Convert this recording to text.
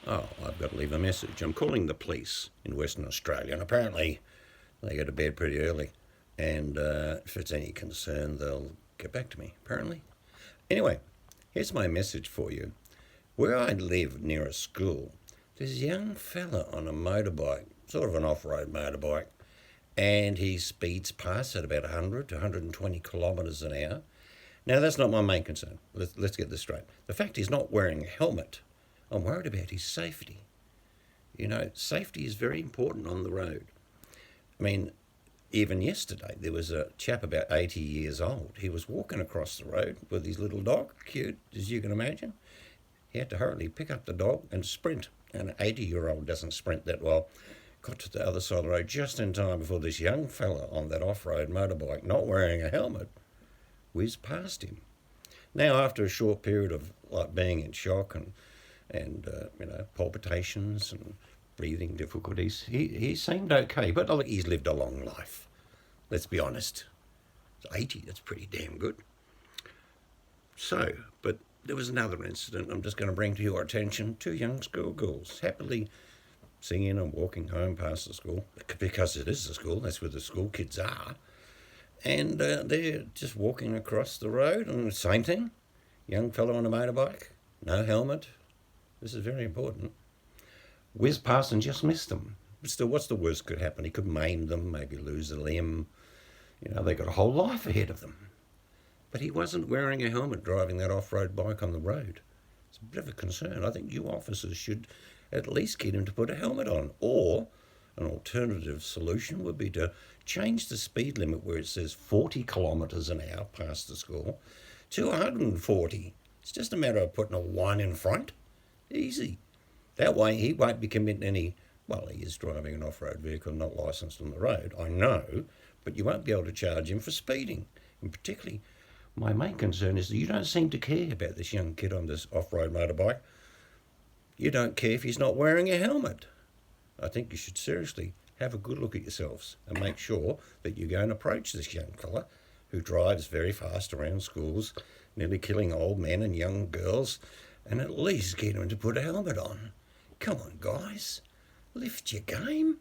Oh, I've got to leave a message. I'm calling the police in Western Australia, and apparently they go to bed pretty early. And if it's any concern, they'll get back to me, apparently. Anyway, here's my message for you. Where I live near a school, there's a young fella on a motorbike, sort of an off road motorbike, and he speeds past at about 100 to 120 kilometres an hour. Now, that's not my main concern. Let's get this straight. The fact he's not wearing a helmet, I'm worried about his safety. You know, safety is very important on the road. I mean, even yesterday, there was a chap about 80 years old. He was walking across the road with his little dog, cute as you can imagine. He had to hurriedly pick up the dog and sprint. And an 80-year-old doesn't sprint that well. Got to the other side of the road just in time before this young fella on that off-road motorbike, not wearing a helmet, whizzed past him. Now, after a short period of like being in shock and palpitations and breathing difficulties, he seemed okay. But look, he's lived a long life. Let's be honest. It's 80. That's pretty damn good. So, but there was another incident I'm just going to bring to your attention. Two young schoolgirls happily singing and walking home past the school, because it is the school, that's where the school kids are. And they're just walking across the road, and the same thing. Young fellow on a motorbike, no helmet. This is very important. Whizzed past and just missed them. But still, what's the worst could happen? He could maim them, maybe lose a limb. You know, they got a whole life ahead of them. But he wasn't wearing a helmet driving that off-road bike on the road. It's a bit of a concern. I think you officers should at least get him to put a helmet on. Or an alternative solution would be to change the speed limit where it says 40 kilometres an hour past the school to 140. It's just a matter of putting a 1 in front. Easy. That way he won't be committing any, well, he is driving an off-road vehicle not licensed on the road, I know, but you won't be able to charge him for speeding. And particularly, my main concern is that you don't seem to care about this young kid on this off-road motorbike. You don't care if he's not wearing a helmet. I think you should seriously have a good look at yourselves and make sure that you go and approach this young fella who drives very fast around schools, nearly killing old men and young girls, and at least get him to put a helmet on. Come on, guys. Lift your game.